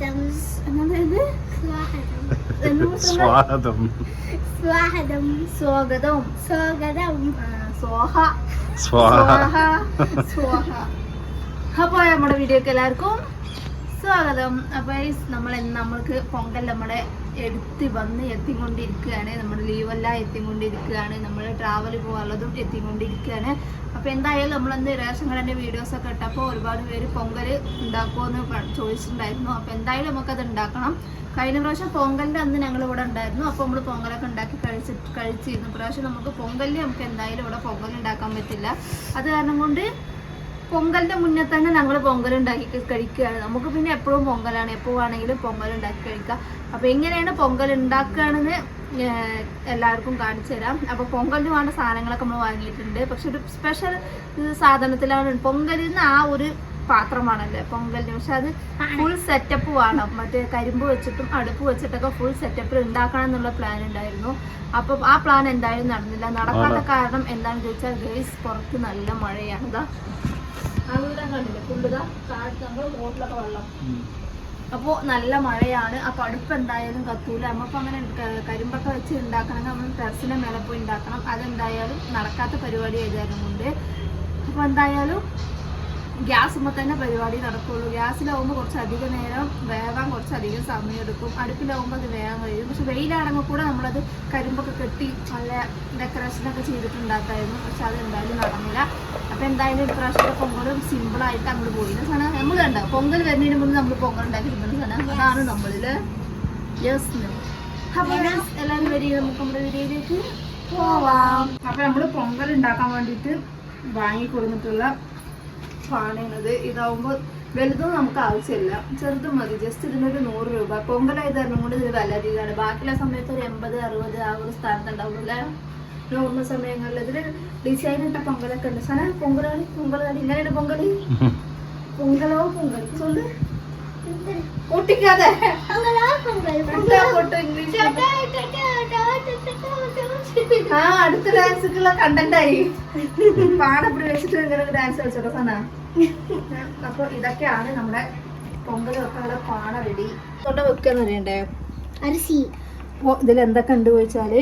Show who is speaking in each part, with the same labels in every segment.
Speaker 1: സ്വാഗതം
Speaker 2: അപ്പൊ നമ്മുടെ വീഡിയോക്ക് എല്ലാവർക്കും സ്വാഗതം. അപ്പൊ നമ്മൾക്ക് പൊങ്കൽ നമ്മളെ എത്തിക്കൊണ്ടിരിക്കുകയാണ്. നമ്മുടെ ലീവെല്ലാം എത്തിക്കൊണ്ടിരിക്കുകയാണ്. നമ്മൾ ട്രാവൽ പോകാനുള്ളതും എത്തിക്കൊണ്ടിരിക്കുകയാണ്. അപ്പൊ എന്തായാലും നമ്മളന്ന് റേഷൻ കടന്റെ വീഡിയോസ് ഒക്കെ ഇട്ടപ്പോൾ ഒരുപാട് പേര് പൊങ്കൽ ഉണ്ടാക്കുമോ എന്ന് ചോദിച്ചിട്ടുണ്ടായിരുന്നു. അപ്പൊ എന്തായാലും നമുക്കത് ഉണ്ടാക്കണം. കഴിഞ്ഞ പ്രാവശ്യം പൊങ്കലിന്റെ അന്ന് ഞങ്ങൾ ഇവിടെ ഉണ്ടായിരുന്നു. അപ്പോൾ നമ്മൾ പൊങ്കലൊക്കെ ഉണ്ടാക്കി കഴിച്ചിരുന്നു. പ്രാവശ്യം നമുക്ക് പൊങ്കലിന് നമുക്ക് എന്തായാലും ഇവിടെ പൊങ്കൽ ഉണ്ടാക്കാൻ പറ്റില്ല. അത് കാരണം കൊണ്ട് പൊങ്കലിന്റെ മുന്നേ തന്നെ ഞങ്ങൾ പൊങ്കൽ ഉണ്ടാക്കി കഴിക്കുകയാണ്. നമുക്ക് പിന്നെ എപ്പോഴും പൊങ്കലാണ്, എപ്പോൾ വേണമെങ്കിലും പൊങ്കൽ ഉണ്ടാക്കി കഴിക്കാം. അപ്പൊ എങ്ങനെയാണ് പൊങ്കൽ ഉണ്ടാക്കുകയാണെന്ന് എല്ലാവർക്കും കാണിച്ചു തരാം. അപ്പൊ പൊങ്കലിന് വേണ്ട സാധനങ്ങളൊക്കെ നമ്മൾ വാങ്ങിയിട്ടുണ്ട്. പക്ഷെ ഒരു സ്പെഷ്യൽ സാധനത്തിലാണ് പൊങ്കലിന് ആ ഒരു പാത്രമാണല്ലേ പൊങ്കലിന്. പക്ഷെ അത് ഫുൾ സെറ്റപ്പ് വേണം. മറ്റേ കരിമ്പ് വെച്ചിട്ടും അടുപ്പ് വെച്ചിട്ടൊക്കെ ഫുൾ സെറ്റപ്പിൽ ഉണ്ടാക്കണം എന്നുള്ള പ്ലാൻ ഉണ്ടായിരുന്നു. അപ്പൊ ആ പ്ലാൻ എന്തായാലും നടന്നില്ല. നടക്കാത്ത കാരണം എന്താണെന്ന് ചോദിച്ചാൽ ഗൈസ് പുറത്ത് നല്ല മഴയാണ്. ഇതാ ആ വീടാൻ കണ്ടില്ലേ ഫുള്ളിതാ നമ്മൾ റോഡിലൊക്കെ വെള്ളം. അപ്പോൾ നല്ല മഴയാണ്. അപ്പോൾ അടുപ്പ് എന്തായാലും കത്തൂല. നമ്മളിപ്പോൾ അങ്ങനെ കരിമ്പൊക്കെ വെച്ച് ഉണ്ടാക്കണമെങ്കിൽ നമ്മൾ ടെറസിൻ്റെ മേലെ പോയി ഉണ്ടാക്കണം. അതെന്തായാലും നടക്കാത്ത പരിപാടി ആയതുകാരണം കൊണ്ട് അപ്പോൾ എന്തായാലും ഗ്യാസുമ്പോൾ തന്നെ പരിപാടി നടക്കുള്ളൂ. ഗ്യാസിലാവുമ്പോൾ കുറച്ചധികം നേരം വേവാൻ കുറച്ചധികം സമയം എടുക്കും. അടുപ്പിലാവുമ്പോൾ അത് വേഗം കഴിയും. പക്ഷെ വെയിലാണെങ്കിൽ കൂടെ നമ്മളത് കരിമ്പൊക്കെ കെട്ടി നല്ല ഡെക്കറേഷനൊക്കെ ചെയ്തിട്ടുണ്ടാക്കായിരുന്നു. പക്ഷെ അത് എന്തായാലും നടന്നില്ല. അപ്പോൾ എന്തായാലും ഇപ്രാവശ്യത്തെ പൊങ്കലും സിമ്പിളായിട്ട് അങ്ങോട്ട് പോയില്ല. സാധനം നമ്മൾ കണ്ടോ പൊങ്കൽ വരുന്നതിന് മുന്നേ നമ്മൾ പൊങ്കൽ ഉണ്ടാക്കിയിരുന്ന സാധനം അതാണ് നമ്മളിൽ. യെസ്. അപ്പോൾ എല്ലാവരും വരിക, നമുക്ക് നമ്മുടെ വീഡിയോയിലേക്ക് പോവാം. അപ്പോൾ നമ്മൾ പൊങ്കൽ ഉണ്ടാക്കാൻ വേണ്ടിയിട്ട് വാങ്ങിക്കൊടുത്തിട്ടുള്ള പാണത് ഇതാവുമ്പോൾ വലുതും നമുക്ക് ആവശ്യമില്ല, ചെറുതും മതി. ജസ്റ്റ് ഇതിനൊരു 100 രൂപ. പൊങ്കലായത് കാരണം കൊണ്ട് ഇതിന് വില അധികമാണ്. ബാക്കിയുള്ള സമയത്ത് ഒരു 80, 60 ആ ഒരു സ്ഥാനത്ത് ഉണ്ടാവുമല്ലേ നോർമൽ സമയങ്ങളിൽ. ഇതിൽ ഡിസൈൻ ഇട്ട പൊങ്കലൊക്കെ ഉണ്ട്. സാധനം പൊങ്കലാടി ഇങ്ങനെയാണ് പൊങ്കല്. പൊങ്കലോ പൊങ്കൽ ചൊല്ല് പൊട്ടിക്കാതെ ആ അടുത്ത ഡാൻസുള്ള കണ്ടന്റായി പാടപ്പടി വെച്ചിട്ട് ഇങ്ങനെ ഡാൻസ് കളിച്ചോട്ടോ സന. അപ്പൊ ഇതൊക്കെയാണ് നമ്മുടെ പൊങ്കൽ വെക്കാനുള്ള പാട റെഡി. തൊണ്ട വെക്കാന്ന് അറിയണ്ടേ അരിസി. ഇതിൽ എന്തൊക്കെ ഉണ്ട് ചോദിച്ചാല്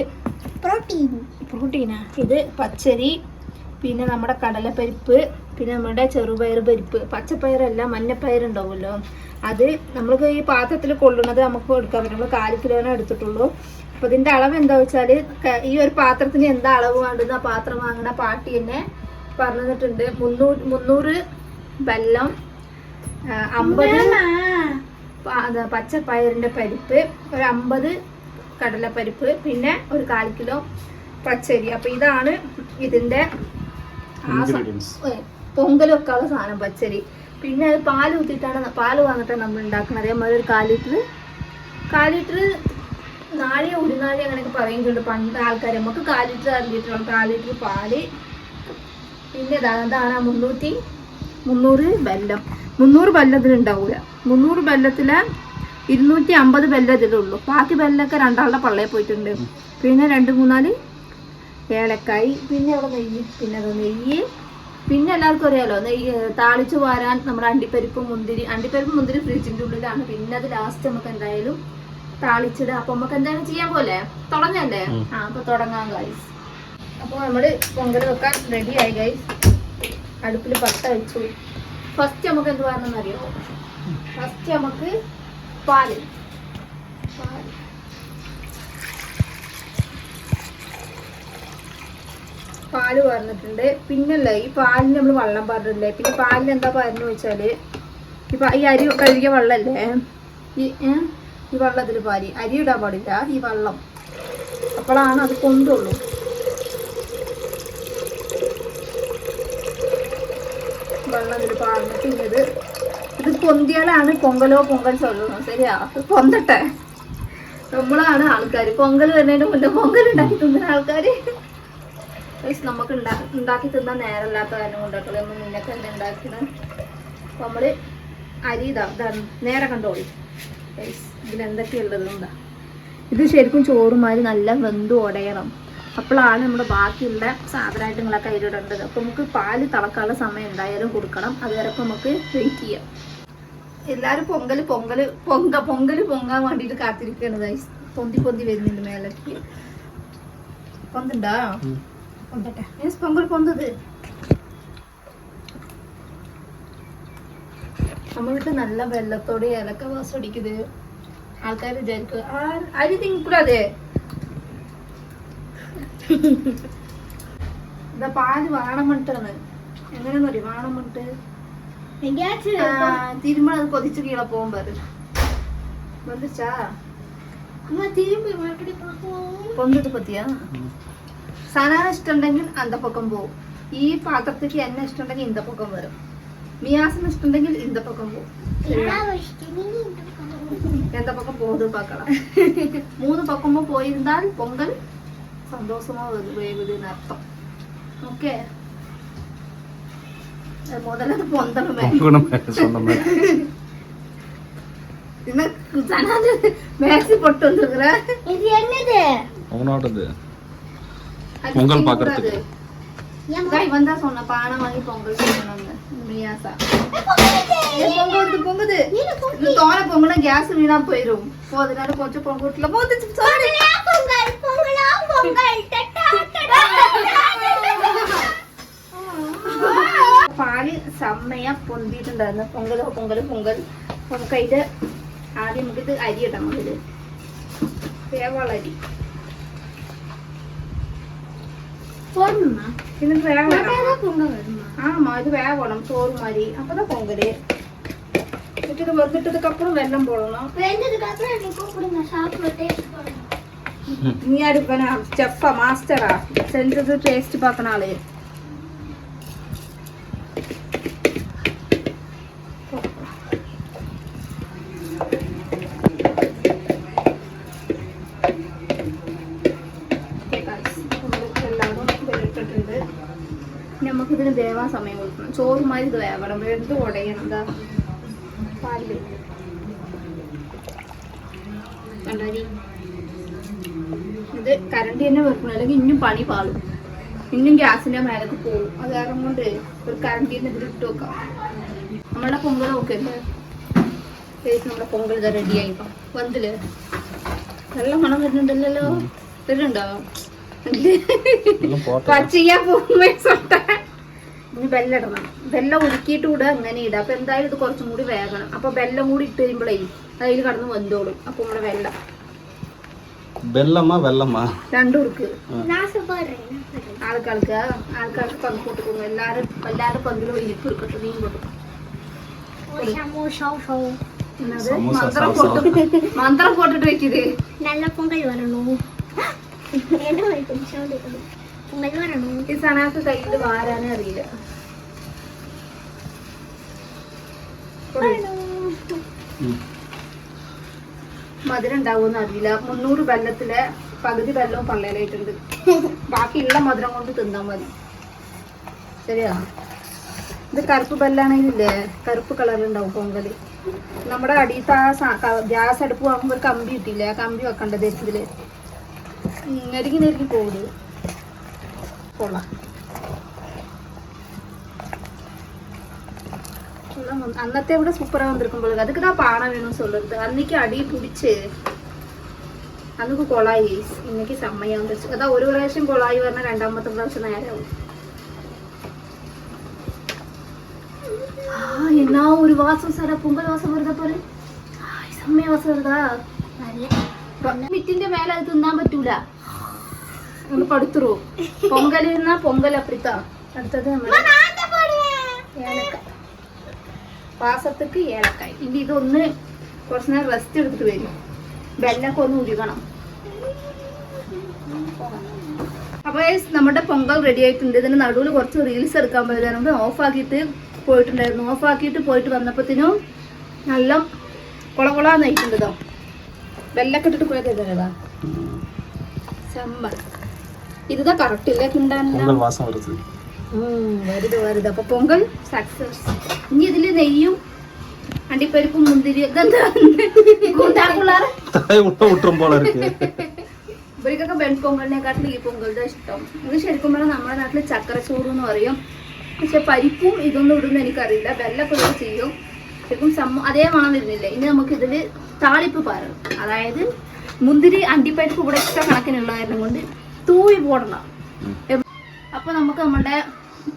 Speaker 2: പ്രോട്ടീനാ. ഇത് പച്ചരി, പിന്നെ നമ്മുടെ കടലപ്പരിപ്പ്, പിന്നെ നമ്മുടെ ചെറുപയർ പരിപ്പ്, പച്ചപ്പയറല്ല മഞ്ഞപ്പയറുണ്ടാവുമല്ലോ അത്. നമ്മൾക്ക് ഈ പാത്രത്തിൽ കൊള്ളുന്നത് നമുക്ക് എടുക്കാൻ പറ്റും. നമ്മൾ 4 കിലോനെ എടുത്തിട്ടുള്ളൂ. അപ്പോൾ ഇതിൻ്റെ അളവ് എന്താ വെച്ചാൽ ഈ ഒരു പാത്രത്തിന് എന്താ അളവ് വേണ്ടത് ആ പാത്രം വാങ്ങുന്ന പാട്ടി തന്നെ പറഞ്ഞിട്ടുണ്ട്. 300 വെല്ലം, 50 പച്ചപ്പയറിൻ്റെ പരിപ്പ്, ഒരു 50 കടലപ്പരിപ്പ്, പിന്നെ ഒരു 4 കിലോ പച്ചരി. അപ്പോൾ ഇതാണ് ഇതിൻ്റെ പൊങ്കൽ വെക്കാനുള്ള സാധനം പച്ചരി. പിന്നെ അത് പാല് വന്നിട്ടാണ് നമ്മൾ ഉണ്ടാക്കുന്നത്. അതേമാതിരി ഒരു 4 ലിറ്റർ നാഴിയോ ഉരുനാഴി അങ്ങനെയൊക്കെ പറയുന്നുണ്ട് പണ്ട് ആൾക്കാർ. നമുക്ക് 4 ലിറ്റർ 6 ലിറ്റർ 4 ലിറ്റർ പാല്. പിന്നെ അതാണ് 300 വെല്ലം. 300 വെല്ലത്തിന് ഉണ്ടാവില്ല. 300 വെല്ലത്തിൽ 250 വെല്ലം ഇതിലുള്ളൂ. ബാക്കി വെല്ലമൊക്കെ രണ്ടാളുടെ പള്ളയിൽ പോയിട്ടുണ്ട്. പിന്നെ 2-3 ഏലക്കായി, പിന്നെ അവിടെ നെയ്യ്, പിന്നെ അത് നെയ്യ്. പിന്നെ എല്ലാവർക്കും അറിയാലോ നെയ്യ് താളിച്ച് വാരാൻ നമ്മുടെ അണ്ടിപ്പരിപ്പ് മുന്തിരി ഫ്രിഡ്ജിൻ്റെ ഉള്ളിലാണ്. പിന്നെ അത് ലാസ്റ്റ് നമുക്ക് എന്തായാലും താളിച്ചിടുക. അപ്പൊ നമുക്ക് എന്തായാലും ചെയ്യാൻ പോലെ തുടങ്ങല്ലേ. അപ്പൊ തുടങ്ങാം ഗൈസ്. അപ്പോൾ നമ്മൾ പൊങ്കൽ വെക്കാൻ റെഡി ആയി ഗൈസ്. അടുപ്പിൽ പട്ട വെച്ചു. ഫസ്റ്റ് നമുക്ക് എന്ത് വേണമെന്നറിയോ? ഫസ്റ്റ് നമുക്ക് പാല് പറഞ്ഞിട്ടുണ്ട്. പിന്നല്ല ഈ പാലിന് നമ്മൾ വെള്ളം പറഞ്ഞില്ലേ. പിന്നെ പാലിന് എന്താ പറഞ്ഞു വെച്ചാൽ ഈ അരി കഴുകിയ വെള്ളമല്ലേ ഈ വെള്ളത്തിൽ പാരി അരി ഇടാൻ പാടില്ല. ഈ വെള്ളം അപ്പോഴാണ് അത് കൊണ്ടുള്ളൂ. വെള്ളം ഇതിൽ പാർന്നിട്ട് ഇത് പൊന്തിയാലാണ് പൊങ്കൽ ചൊല്ലുന്നത്. ശരിയാ, പൊന്തട്ടെ. നമ്മളാണ് ആൾക്കാർ പൊങ്കൽ വരുന്നതിന് മുന്നേ പൊങ്കൽ ഉണ്ടാക്കി തിന്നുന്ന ആൾക്കാർ. നമുക്ക് ഉണ്ടാക്കി തിന്നാൻ നേരമില്ലാത്ത കാരണം കൊണ്ടൊക്കെ നമ്മൾ മുന്നേ തന്നെ ഉണ്ടാക്കുന്നത്. അപ്പോൾ നമ്മൾ അരി ഇതാണ് നേരെ കണ്ടോളി. ഇതിലെന്തൊക്കെയുള്ളതുണ്ടാ. ഇത് ശരിക്കും ചോറുമാതിരി നല്ല വെന്ത് ഉടയണം. അപ്പോഴാണ് നമ്മുടെ ബാക്കിയുള്ള സാധനമായിട്ടുങ്ങളൊക്കെ അതിലിടേണ്ടത്. അപ്പോൾ നമുക്ക് പാല് തിളക്കാനുള്ള സമയം എന്തായാലും കൊടുക്കണം. അതുവരെ നമുക്ക് വെയിറ്റ് ചെയ്യാം. എല്ലാരും പൊങ്കല് പൊങ്ങാൻ വേണ്ടിട്ട് കാത്തിരിക്കണത്. പൊന്തി വരുന്നുണ്ട് മേലേക്ക്. പൊന്തണ്ടാ പൊന്തട്ടെ. പൊങ്കൽ പൊന്തത് നമ്മളിട്ട് നല്ല വെള്ളത്തോടെ ഏലക്ക വാസം അടിക്കുന്നത്. ആൾക്കാർ വിചാരിക്കും അരി തിങ്കൂടാതെ ഇതാ പാല് വാണമിട്ടാണ്. എങ്ങനെയാന്ന് പറയും വാണമിട്ട് തിരുമ്പ അത് കൊതിച്ച് കീഴ പോകുമ്പോ വന്നിച്ചാ പൊന്തിട്ട് പത്തിയാ. സനാന ഇഷ്ടമുണ്ടെങ്കിൽ അന്ത പൊക്കം പോവും. ഈ പാത്രത്തേക്ക് എന്നെ ഇഷ്ടമുണ്ടെങ്കിൽ ഇന്ത പൊക്കം വരും. മിയാസിന് ഇഷ്ടമുണ്ടെങ്കിൽ ഇന്ത പൊക്കം പോവും. എന്താ പക്കം പോകുന്നത് പാക്കണം. 3 പക്കമ്പോ പോയിരുന്നാൽ പൊങ്കൽ സന്തോഷമോ വേവുന്ന അർത്ഥം. ഓക്കെ முதல்ல பொந்தணுமே மேக்ஸி போட்டு வந்துருக்குற. இது என்னது? உனோடது பொங்கல் பாக்குறது. ஏன் வந்தா சொன்ன பானை வாங்கி பொங்கல் செய்யணும்னு. மியாசா பொங்குது. இது தோர பொங்கல கேஸ் வீணா போயிடும். போதனால கொஞ்சம் பொங்கல்ல போதுச்சு. சாரி பொங்கல் பொங்கலா பொங்கல் டட்டா டட்டா. പാല് സമ്മയ പൊന്തിയിട്ടുണ്ടായിരുന്നു. പൊങ്കൽ നമുക്കതിന്റെ ആദ്യം നമുക്കിത് അരി ഇടാം. നമുക്കിത് വേവുള്ള അരി പിന്നെ ഇത് വേവണം. ചോറുമാരി അപ്പതാ പൊങ്കല് ഇട്ടിട്ട് വെന്തിട്ടതുക്കപ്പുറം വെള്ളം പോടണം. നീ അടുപ്പന ചെഫാ മാസ്റ്ററാ സെഞ്ചത് ടേസ്റ്റ് പാക്കണ ആള്. നമുക്കിതിന് വേവാൻ സമയം കൊടുക്കണം. ചോറുമാരി ഇത് വേവണം. വെന്ത് ഉടയണം. എന്താ പാല് കണ്ടാരി ഇത് കരണ്ടി തന്നെ വെക്കണം. അല്ലെങ്കിൽ ഇന്നും പണി പാളും. ഇന്നും ഗ്യാസിന്റെ മേലേക്ക് പോകും. അത് കാരണം കൊണ്ട് ഒരു കരണ്ടിന്ന് ഇതിൽ ഇട്ട് വെക്കാം. നമ്മളുടെ പൊങ്കൽ നോക്കല്ലേ. നമ്മുടെ പൊങ്കൽ ഇത് റെഡി ആയിപ്പോ വന്നില് നല്ല മണം വരുന്നുണ്ടല്ലോ. വരുന്നുണ്ടോ? പച്ചയ്യാ പോകുമ്പോ ഇനി ബെല്ലം ഇടണം. ബെല്ലം ഉരുക്കിയിട്ട് കൂടെ അങ്ങനെ ഇടാം. അപ്പൊ എന്തായാലും ഇത് കുറച്ചും കൂടി വേഗണം. അപ്പൊ ബെല്ലം കൂടി ഇട്ട് കഴിയുമ്പോഴേ അതിൽ കടന്ന് വെന്തോളും. അപ്പൊ നമ്മുടെ രണ്ടും ഉടുക്ക് ആൾക്കാർക്ക് പങ്ക് കൊടുക്കുന്നു. എല്ലാരും പങ്കിലും ഇരിപ്പ് എടുക്കട്ടെ. നീ കൊടുക്കും മന്ത്രം പോട്ടിട്ട് വെച്ചത് നല്ല പൊങ്കൽ വരണോ. ഈ സനാക്ക് കയ്യിൽ വാരാനേ അറിയില്ല. മധുരം ഉണ്ടാവുമെന്ന് അറിയില്ല. 300 വെള്ളത്തിലെ പകുതി വെള്ളവും പള്ളയിലായിട്ടുണ്ട്. ബാക്കിയുള്ള മധുരം കൊണ്ട് തിന്നാൻ മതി. ശരിയാ. ഇത് കറുപ്പ് ബെല്ലാണെങ്കിലേ കറുപ്പ് കളറിലുണ്ടാവും പൊങ്കല്. നമ്മുടെ അടിയത്തെ ഗ്യാസ് അടുപ്പ് വാങ്ങുമ്പോൾ ഒരു കമ്പി കിട്ടിയില്ലേ. ആ കമ്പി വെക്കേണ്ടത് ഇതില് നെരുങ്ങി പോകുന്നത് കൊള്ളാം. അന്നത്തെ ഇവിടെ സൂപ്പറാ വന്നിരിക്കുമ്പോൾ அதுக்கு தான் பானை வேணும்னு சொல்றது. அன்னைக்கு அடி பிடிச்சு അന്നൊക്കെ കൊളായി. இன்னைக்கு செம்மையா வந்துச்சு. அதான் ஒரு പ്രാവശ്യം കൊളായി പറഞ്ഞാൽ രണ്ടാമത്തെ പ്രാവശ്യം നേരാവും. என்ன ஒரு வாசம் சார். பொங்கல் வாசம் வருதா பாரு. செம்மையா வாசம் வருதா. മിറ്റിന്റെ മേലെ അത് തിന്നാൻ പറ്റൂല. ഒന്ന് പടുത്തുറോ പൊങ്കലിരുന്നാ പൊങ്കൽ അപ്പുറത്താ. അടുത്തത് ഏലക്കായ് പാസത്തേക്ക് ഏലക്കായ്. ഇനി ഇതൊന്ന് കുറച്ച് നേരം റെസ്റ്റ് എടുത്തിട്ട് വരും. വെല്ലൊക്കെ ഒന്ന് ഉരുകണം. അപ്പൊ നമ്മുടെ പൊങ്കൽ റെഡി ആയിട്ടുണ്ട്. ഇതിന് നടുവിൽ കുറച്ച് റീൽസ് എടുക്കാൻ പോയതാണ്. ഓഫാക്കിയിട്ട് പോയിട്ടുണ്ടായിരുന്നു. ഓഫാക്കിയിട്ട് പോയിട്ട് വന്നപ്പോഴത്തേനും നല്ല കൊളകൊളാന്നായിട്ടുണ്ട്. ഇതോ വെല്ലൊക്കെ ഇട്ടിട്ട് പോയതാ செம்ம. இதுதான் கரெக்ட் இல்ல கிண்டான பொங்கல் வாசம் வருது. வருது. அப்ப பொங்கல் சக்சஸ். ഇനി ഇതിൽ നെയ്യും അണ്ടിപ്പരിപ്പും മുന്തിരി ഇവർക്കൊക്കെ വെൺപൊങ്കലിനെക്കാട്ടിൽ ഈ പൊങ്കലിന്റെ ഇഷ്ടം. ഇത് ശരിക്കും പറഞ്ഞാൽ നമ്മുടെ നാട്ടിൽ ചക്കരച്ചോറ് എന്ന് പറയും. പക്ഷെ പരിപ്പും ഇതൊന്നും ഇടുന്ന എനിക്കറിയില്ല. വെല്ലപ്പൊടി ചെയ്യും. ശരിക്കും അതേ മണം വരുന്നില്ല. ഇനി നമുക്ക് ഇതിൽ താളിപ്പ് പാരണം. അതായത് മുന്തിരി അണ്ടിപ്പരിപ്പ് ഇവിടെ ഇഷ്ട കണക്കിനുള്ള കാരണം കൊണ്ട് തൂവി പോടണം. അപ്പൊ നമുക്ക് നമ്മുടെ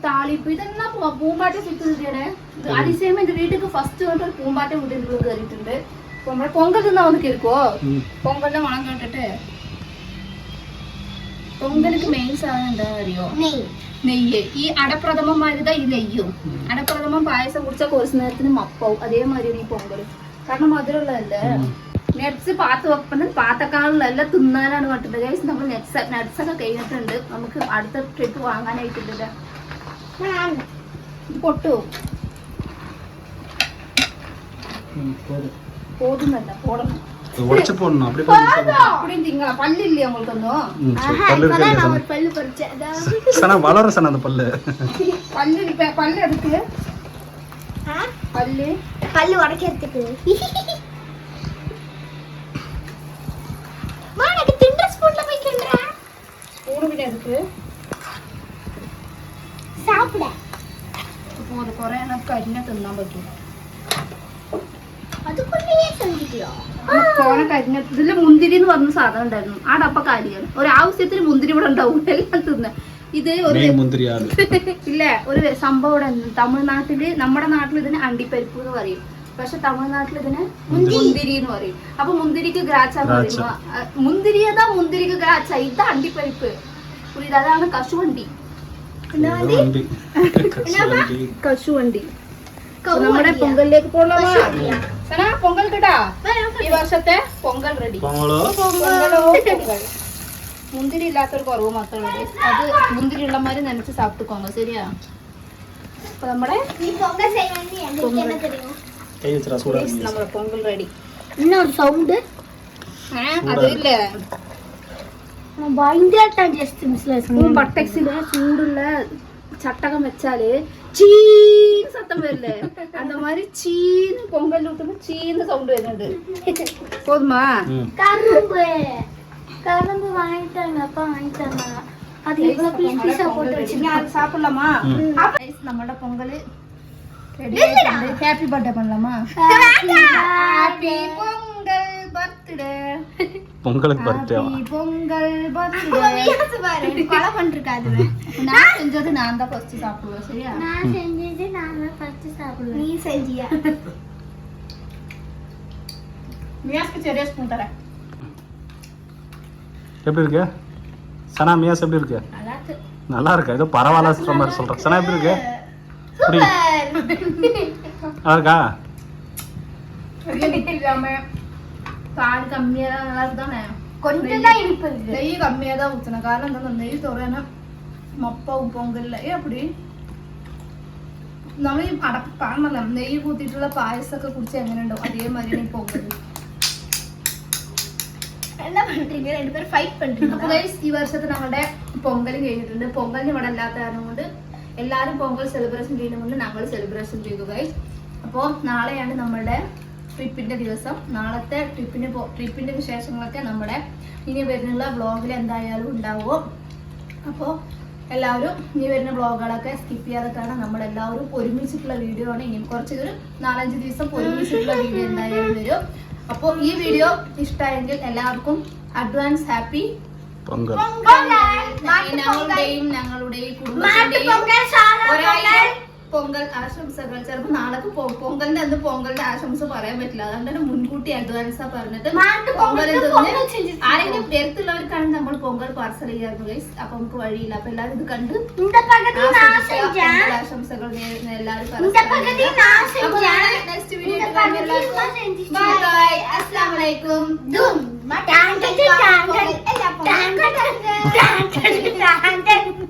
Speaker 2: താളിപ്പ് ഇതെന്നാ പൂമ്പാറ്റ ചുറ്റുകയാണ്. അതിശയം എന്റെ വീട്ടിൽ ഫസ്റ്റ് തൊട്ട് ഒരു പൂമ്പാറ്റ വീട്ടിൽ കയറിയിട്ടുണ്ട്. അപ്പൊ നമ്മുടെ പൊങ്കൽ തിന്നാ വന്ന് കേൾക്കുവോ? പൊങ്കലിന്റെ മണം കേട്ടിട്ട്. പൊങ്കലിക്ക് മെയിൻ സാധനം എന്താ അറിയോ? നെയ്യ്. ഈ അടപ്രഥമന്മാരുത ഈ നെയ്യും. അടപ്രഥമം പായസം കുടിച്ച കുറച്ച് നേരത്തിന് മപ്പവും അതേമാതിരി ഈ പൊങ്കലും. കാരണം മധുരമുള്ളതല്ലേ. നെറ്റ്സ് പാത്ത് വെക്കണം. പാത്തക്കാളിലെല്ലാം തിന്നാനാണ് പറ്റുന്നത് ഗൈസ്. നമ്മൾ നെറ്റ്സൊക്കെ കഴിഞ്ഞിട്ടുണ്ട്. നമുക്ക് അടുത്ത ട്രിപ്പ് വാങ്ങാനായിട്ടില്ല. പൊട്ടു പോടുന്നല്ല പോടണം. പല്ലില്ലേ നമ്മൾക്കൊന്നോ പല്ലെടുക്ക് പല്ല് ഉടക്കെടുത്തിട്ട് സ്പൂണ് പിന്നെ എടുക്ക് കൊറേ കരിഞ്ഞ തിന്നാൻ പറ്റും. കരിഞ്ഞ ഇതില് മുന്തിരി എന്ന് പറഞ്ഞ സാധനം ഉണ്ടായിരുന്നു. ആ ഡപ്പ കാലിയാണ്. ഒരാവശ്യത്തിന് മുന്തിരി ഇവിടെ ഉണ്ടാവും. എല്ലാം തിന്ന. ഇത് ഒരു ഇല്ല ഒരു സംഭവം ഇവിടെ തമിഴ്നാട്ടില് നമ്മുടെ നാട്ടിൽ ഇതിന് അണ്ടിപ്പരിപ്പ് എന്ന് പറയും. പക്ഷെ തമിഴ്നാട്ടിൽ ഇതിന് മുന്തിരി എന്ന് പറയും. അപ്പൊ മുന്തിരിക്ക് ഗ്രാച്ചാന്ന് പറയുമ്പോ മുന്തിരിയതാ മുന്തിരിക്ക് ഗ്രാച്ച. ഇത് അണ്ടിപ്പരിപ്പ്. അതാണ് കശുവണ്ടി. കശുവണ്ടി. നമ്മുടെ പൊങ്കലിലേക്ക് പോകണോ? പൊങ്കൽ കിട്ടാ. ഈ വർഷത്തെ പൊങ്കൽ റെഡി. മുന്തിരി ഇല്ലാത്തൊരു കുറവ് മാത്രമേ ഉള്ളൂ. അത് മുന്തിരി ഉള്ളമാര് നനച്ച് സാപ്പിട്ടുക്കോங்க. ശരിയാ? അപ്പൊ നമ്മുടെ നമ്മുടെ പൊങ്കൽ റെഡി. ഇന്നൊരു സൗണ്ട് അതില്ലേ പട്ടക്സില് ചൂടുള്ള ചട്ടകം വെച്ചാല് ചീന്ന് സത്തം വരില്ലേ? அந்த மாதிரி ചീന്ന് പൊങ്കൽ വിട്ടുമ്പോ ചീന്ന് സൗണ്ട് വരുന്നുണ്ട്. പോതുമാ? കറുമ്പ് വാങ്ങിട്ടാണ്. അപ്പൊ വാങ്ങിട്ടാണ് സാപ്പിடலாமா? നമ്മുടെ പൊങ്കല് ഹാപ്പി ബർത്ത്ഡേ பண்ணலாமா? Happy Pongal birthday. பொங்கலுக்கு பர்த்டே பொங்கல் பர்த்டே கொலை பண்ணிருக்காது. நான் செஞ்சது நான் தான் ஃபர்ஸ்ட் சாப்பிடுவேன். சரியா? நான் செஞ்சது நான் தான் ஃபர்ஸ்ட் சாப்பிடுவேன். நீ செஞ்சியா? மியாஸ்க்கு சரியா ஸ்பூன் தரேன். எப்படி இருக்கு சனா? மியாஸ் எப்படி இருக்கு? நல்லா இருக்கு. ஏதோ பரவாயில்ல மாதிரி சொல்றேன். சனா எப்படி இருக்கு? நல்லா இருக்கா? பால் கம்மியா தான் நல்லா இருக்குதானே? கொஞ்சம் தான் இனிப்பு இருக்கு. நெய் கம்மியா தான் ஊத்தணும். காரணம் എന്താ? നെയ്യ് തോരന മപ്പവും പൊങ്കലില്ല அப்படி നമ്മൾ ഈ അടപ്പാണല്ല നെയ്യ് കൂട്ടിയിട്ടുള്ള പായസമൊക്കെ കുടിച്ച് എങ്ങനെ ഉണ്ടാവും അതേമാതിരിയാണ് ഈ പൊങ്കൽ. എന്താ പண்றீங்க? രണ്ടുപേരും ഫൈറ്റ് പண்றீங்க. അപ്പോൾ ഗയ്സ് ഈ വർഷത്തെ നമ്മുടെ പൊങ്കൽ കഴിഞ്ഞിട്ടുണ്ട്. പൊങ്കലിന് ഇവിടെ അല്ലാത്ത കാരണം കൊണ്ട് എല്ലാവരും പൊങ്കൽ സെലിബ്രേഷൻ ചെയ്യുന്നതുകൊണ്ട് ഞങ്ങൾ സെലിബ്രേഷൻ ചെയ്തു ഗയ്സ്. അപ്പോൾ നാളെയാണ് നമ്മളുടെ ട്രിപ്പിന്റെ ദിവസം. നാളത്തെ ട്രിപ്പിന്റെ വിശേഷങ്ങളൊക്കെ നമ്മുടെ ഇനി വരുന്നുള്ള വ്ളോഗിൽ എന്തായാലും ഉണ്ടാവുമോ. അപ്പോൾ എല്ലാവരും ഇനി വരുന്ന വ്ളോഗുകളൊക്കെ സ്കിപ്പ് ചെയ്യാതെ കാണാൻ. നമ്മളെല്ലാവരും ഒരുമിച്ചിട്ടുള്ള വീഡിയോ ആണ്. ഇനി കുറച്ചൊരു 4-5 ദിവസം ഒരുമിച്ചിട്ടുള്ള വീഡിയോ എന്തായാലും വരും. അപ്പോൾ ഈ വീഡിയോ ഇഷ്ടമായെങ്കിൽ എല്ലാവർക്കും അഡ്വാൻസ് ഹാപ്പി പൊങ്കൽ. ഞങ്ങളുടെയും കുടുംബത്തിന്റെയും പൊങ്കൽ ആശംസകൾ. ചിലപ്പോൾ നാളെ പൊങ്കലിന്റെ അന്ന് പൊങ്കലിന്റെ ആശംസ പറയാൻ പറ്റില്ല. അതുകൊണ്ട് മുൻകൂട്ടി അഡ്വാൻസാ പറഞ്ഞിട്ട് ആരെങ്കിലും എടുത്തുള്ളവർക്കാണെങ്കിൽ നമ്മൾ പൊങ്കൽ പാർസൽ ചെയ്യാറുണ്ട് ഗൈസ്. അപ്പൊ നമുക്ക് വഴിയില്ല. അപ്പൊ എല്ലാവരും ഇത് കണ്ട് ആശംസകൾ എല്ലാവരും നെക്സ്റ്റ് വീഡിയോ ബൈ. അസ്സലാമു അലൈക്കും.